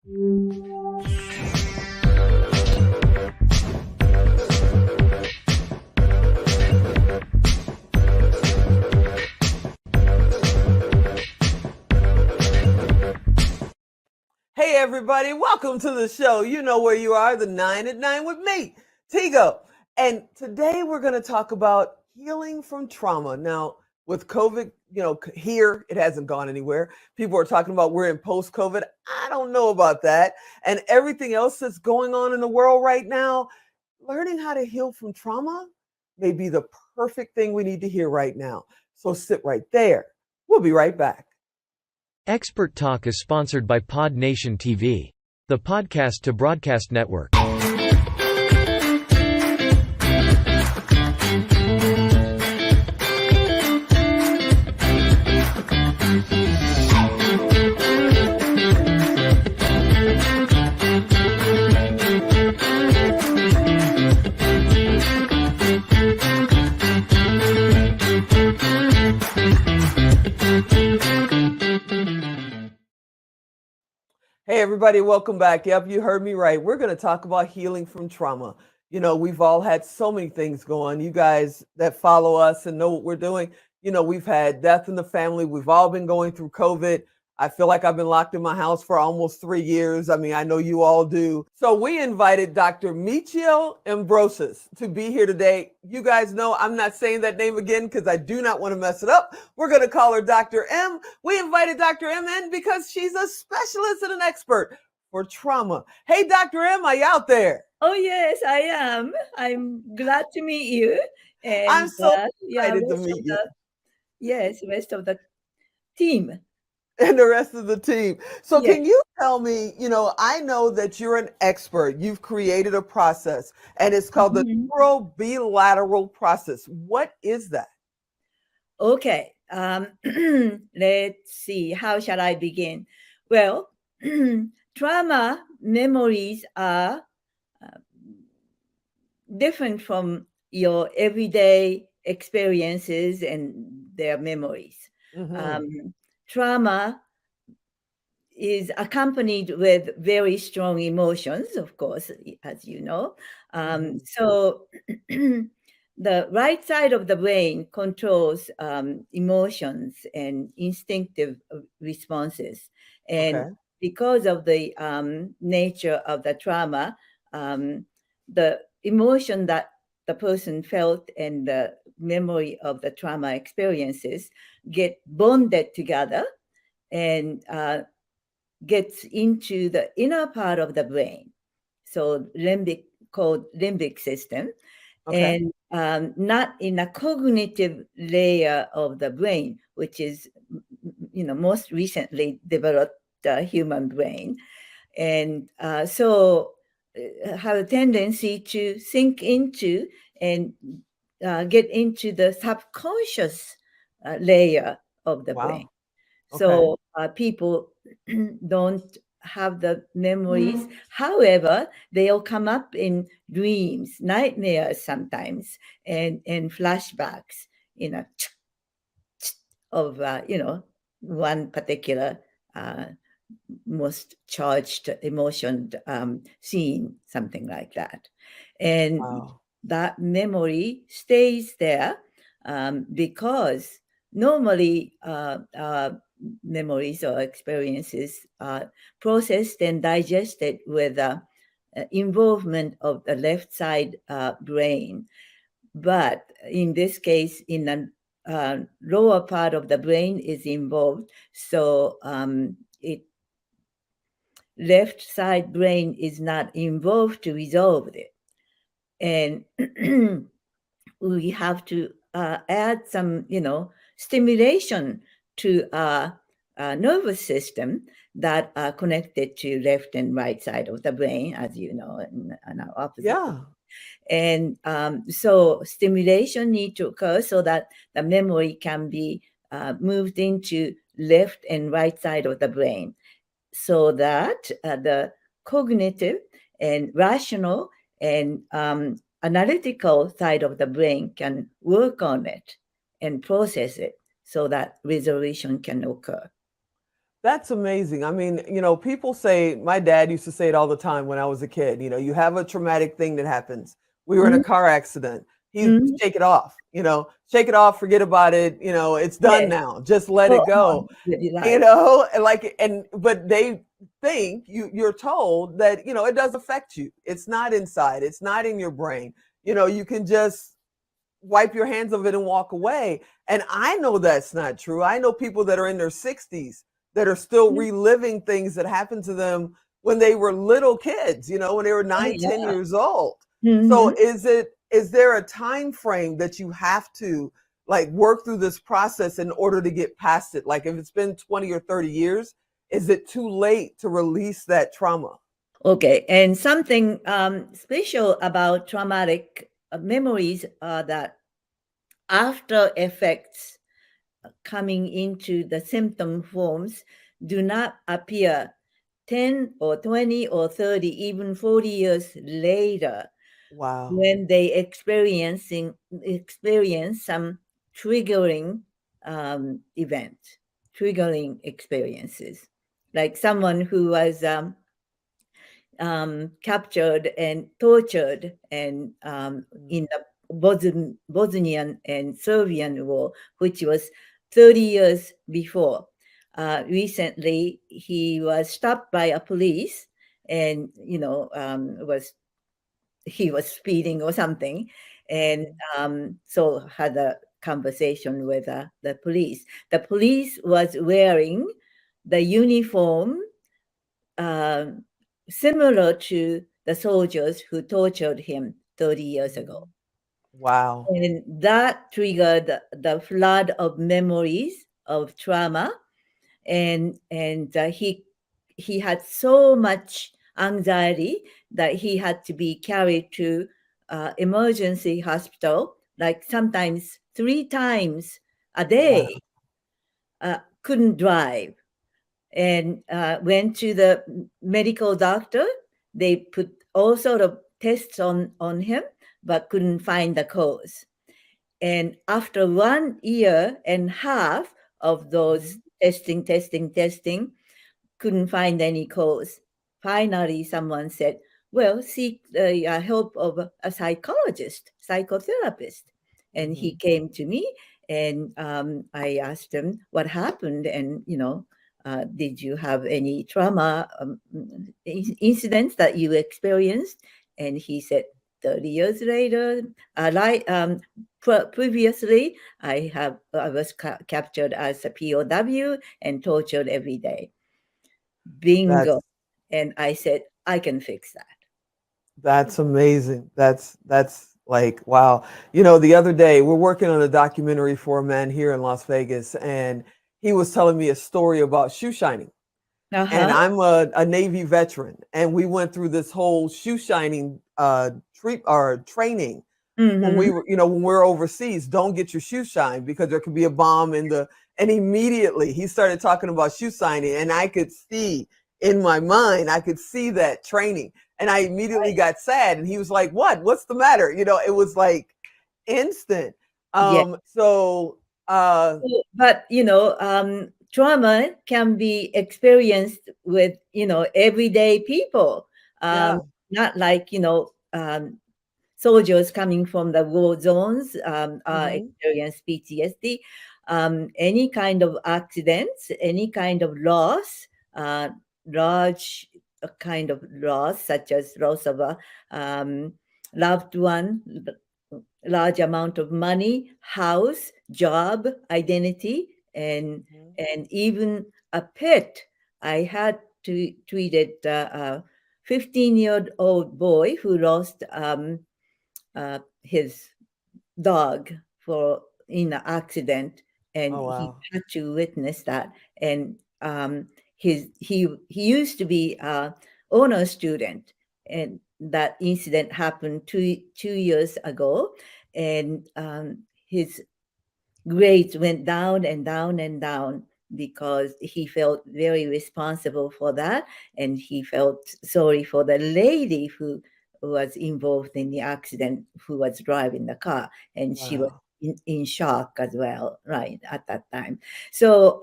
Hey everybody, welcome to the show. You know where you are, the 9 at 9 with me, Tigo. And today we're going to talk about healing from trauma. Now, with COVID, here, it hasn't gone anywhere. People are talking about we're in post-COVID. I don't know about that. And everything else that's going on in the world right now, learning how to heal from trauma may be the perfect thing we need to hear right now. So sit right there. We'll be right back. Expert Talk is sponsored by Pod Nation TV, the podcast to broadcast network. Hey everybody, welcome back. Yep, you heard me right. We're going to talk about healing from trauma. We've all had so many things going. You guys that follow us and know what we're doing, we've had death in the family. We've all been going through COVID. I feel like I've been locked in my house for almost 3 years. I mean, I know you all do. So we invited Dr. Michiyo Ambrosius to be here today. You guys know I'm not saying that name again because I do not want to mess it up. We're going to call her Dr. M. We invited Dr. M in because she's a specialist and an expert for trauma. Hey, Dr. M, are you out there? Oh, yes, I am. I'm glad to meet you. And I'm so excited to meet you. Yes, rest of the team. And the rest of the team. So Yes. Can you tell me, I know that you're an expert. You've created a process and it's called the Bilateral process. What is that? Okay. Let's see. How shall I begin? Well, trauma memories are different from your everyday experiences and their memories. Trauma is accompanied with very strong emotions, of course, as you know. So the right side of the brain controls emotions and instinctive responses. And because of the nature of the trauma, the emotion that the person felt and the memory of the trauma experiences get bonded together and gets into the inner part of the brain. So called limbic system, and not in a cognitive layer of the brain, which is, most recently developed the human brain. And so have a tendency to sink into and get into the subconscious layer of the brain. So people don't have the memories. However, they'll come up in dreams, nightmares sometimes, and flashbacks, of, one particular most charged emotion scene, something like that. And that memory stays there because normally memories or experiences are processed and digested with involvement of the left side brain. But in this case, in the lower part of the brain is involved. So left side brain is not involved to resolve it. And we have to add some, stimulation to our nervous system that are connected to left and right side of the brain, as you know, and our opposite. Yeah. And so stimulation need to occur so that the memory can be moved into left and right side of the brain, so that the cognitive and rational and analytical side of the brain can work on it and process it so that resolution can occur. That's amazing. I mean, people say, my dad used to say it all the time when I was a kid, you have a traumatic thing that happens. We were in a Mhm, car accident. He'd mhm. shake it off, shake it off, forget about it. It's done Yes. now. Just let Go it go. on with your life. And but they think you're told that, it does affect you. It's not inside. It's not in your brain. You can just wipe your hands of it and walk away. And I know that's not true. I know people that are in their 60s that are still Mhm. reliving things that happened to them when they were little kids, when they were Oh, 9, 10 yeah. years old. So Mhm. is there a time frame that you have to like work through this process in order to get past it? Like if it's been 20 or 30 years, is it too late to release that trauma? Okay, and something special about traumatic memories are that after effects coming into the symptom forms do not appear 10 or 20 or 30, even 40 years later Wow. when they experience some triggering event, triggering experiences. Like someone who was captured and tortured and Mm. in the Bosnian and Serbian War, which was 30 years before. Recently, he was stopped by a police, and was he was speeding or something, and Mhm. so had a conversation with the police. The police was wearing the uniform um, similar to the soldiers who tortured him 30 years ago. Mhm. Wow. And that triggered the flood of memories of trauma. And he had so much anxiety that he had to be carried to emergency hospital, like sometimes 3 times a Wow. day, couldn't drive and went to the medical doctor. They put all sort of tests on him, but couldn't find the cause. And after 1.5 years of those Mhm. testing, couldn't find any cause. Finally, someone said, well, seek the help of a psychologist, psychotherapist. And he Mhm. came to me, and I asked him what happened. And, did you have any trauma incidents that you experienced? And he said, 30 years later, previously, I was captured as a POW and tortured every day. That's Bingo. And I said, I can fix that. That's amazing. That's like wow. The other day we're working on a documentary for a man here in Las Vegas, and he was telling me a story about shoe shining. And Uh-huh. I'm a Navy veteran, and we went through this whole shoe shining treat or training when Mm-hmm. when we're overseas. Don't get your shoe shined because there could be a bomb in the. And immediately he started talking about shoe shining, and I could see in my mind, I could see that training, and I immediately got sad. And he was like, "What? What's the matter?" It was like instant. Yeah. So But, trauma can be experienced with, everyday people. yeah. Not like, soldiers coming from the war zones Hmm. experience PTSD. Any kind of accidents, any kind of loss, uh, large kind of loss, such as loss of a loved one, large amount of money, house, job, identity, and even a pet. I had to treated a 15-year-old boy who lost his dog for in an accident, and Oh he wow. had to witness that. And he used to be a honor student, and that incident happened two years ago, and his grades went down and down and down because he felt very responsible for that, and he felt sorry for the lady who was involved in the accident, who was driving the car, and she was Wow. in shock as well, right, at that time. So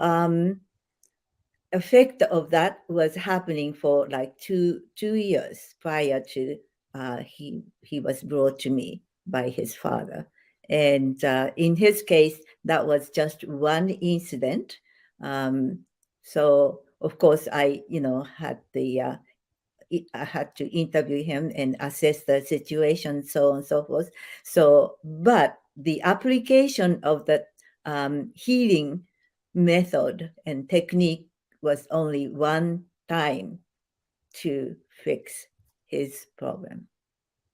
effect of that was happening for like two years prior to he was brought to me by his father. And in his case, that was just one incident. So of course, I had to interview him and assess the situation, so on and so forth. So, but the application of the healing method and technique was only one time to fix his problem.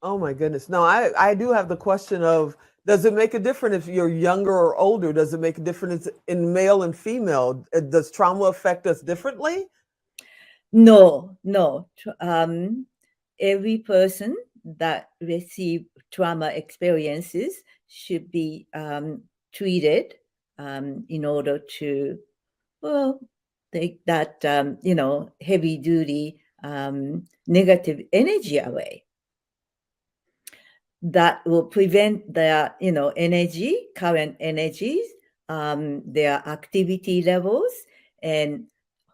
Oh my goodness. No, I do have the question of, does it make a difference if you're younger or older? Does it make a difference in male and female? Does trauma affect us differently? No. Every person that receive trauma experiences should be treated in order to, well, take that heavy duty negative energy away. That will prevent their current energies, their activity levels. And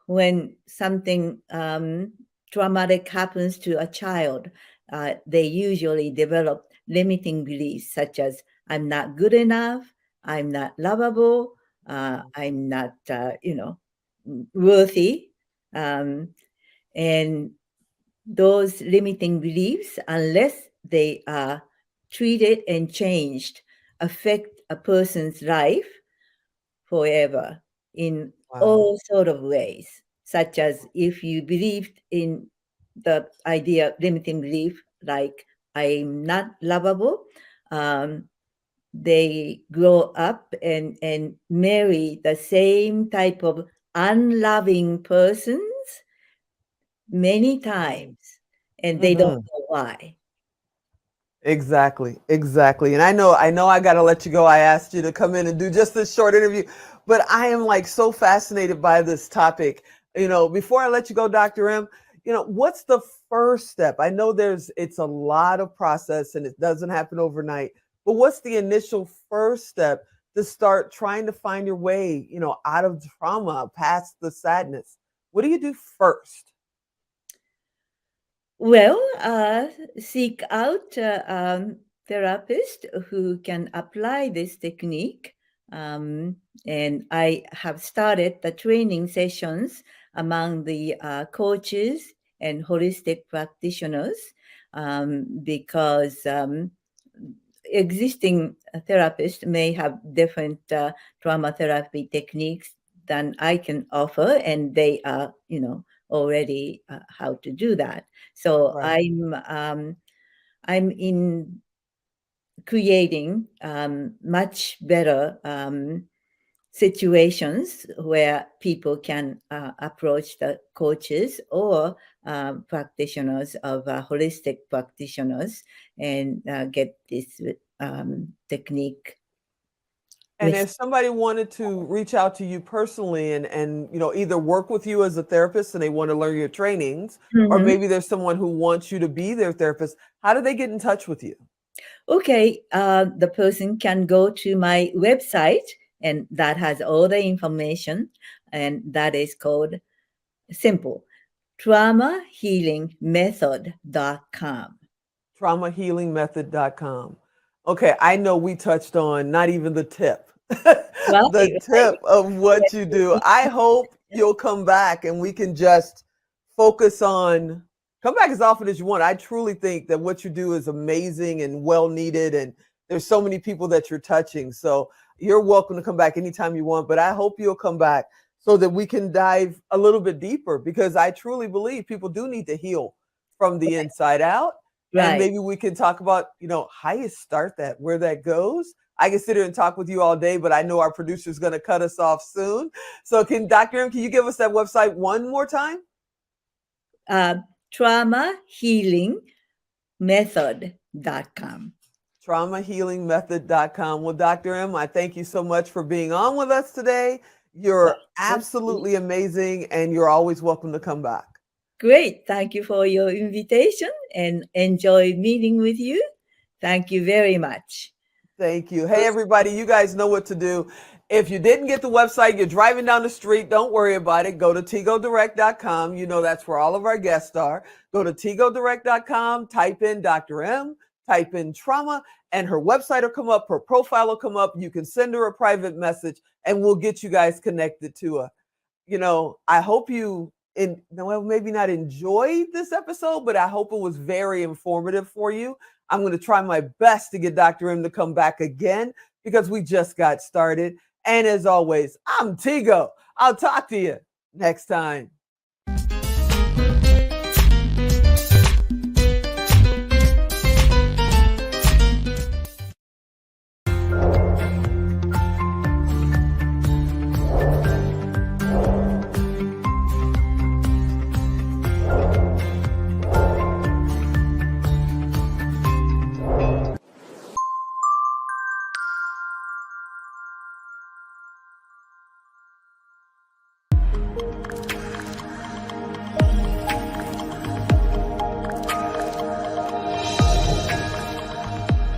when something traumatic happens to a child, they usually develop limiting beliefs such as, I'm not good enough, I'm not lovable, I'm not worthy. And those limiting beliefs, unless they are treated and changed, affect a person's life forever in all sort of ways, such as if you believed in the idea, limiting belief, like I'm not lovable, they grow up and marry the same type of unloving persons many times, and they don't know why. Exactly. And I know I got to let you go. I asked you to come in and do just this short interview, but I am like so fascinated by this topic. Before I let you go, Dr. M, what's the first step? I know it's a lot of process and it doesn't happen overnight, but what's the initial first step to start trying to find your way, out of trauma, past the sadness? What do you do first? Well, seek out therapists who can apply this technique. And I have started the training sessions among the coaches and holistic practitioners because existing therapists may have different trauma therapy techniques than I can offer, and they are, already how to do that. So Right. I'm in creating much better situations where people can approach the coaches or practitioners of holistic practitioners and get this technique. And if somebody wanted to reach out to you personally and either work with you as a therapist and they want to learn your trainings, or Mhm. maybe there's someone who wants you to be their therapist, how do they get in touch with you? Okay, the person can go to my website, and that has all the information, and that is called simple traumahealingmethod.com. Traumahealingmethod.com. Okay, I know we touched on not even the tip, Right, the tip of what you do. right. I hope you'll come back and we can just focus on, come back as often as you want. I truly think that what you do is amazing and well needed, and there's so many people that you're touching. So you're welcome to come back anytime you want, but I hope you'll come back so that we can dive a little bit deeper, because I truly believe people do need to heal from the inside out. And Right. maybe we can talk about, how you start that, where that goes. I can sit here and talk with you all day, but I know our producer is going to cut us off soon. So Dr. M, can you give us that website one more time? Traumahealingmethod.com. Traumahealingmethod.com. Well, Dr. M, I thank you so much for being on with us today. Well, You're thank you. absolutely amazing, and you're always welcome to come back. Great. Thank you for your invitation and enjoy meeting with you. Thank you very much. Thank you. Hey, everybody, you guys know what to do. If you didn't get the website, you're driving down the street, don't worry about it. Go to tigodirect.com. You know that's where all of our guests are. Go to tigodirect.com, type in Dr. M, type in trauma, and her website will come up, her profile will come up. You can send her a private message, and we'll get you guys connected to her. You know, I hope you, maybe not enjoyed this episode, but I hope it was very informative for you. I'm going to try my best to get Dr. M to come back again because we just got started. And as always, I'm Tigo. I'll talk to you next time.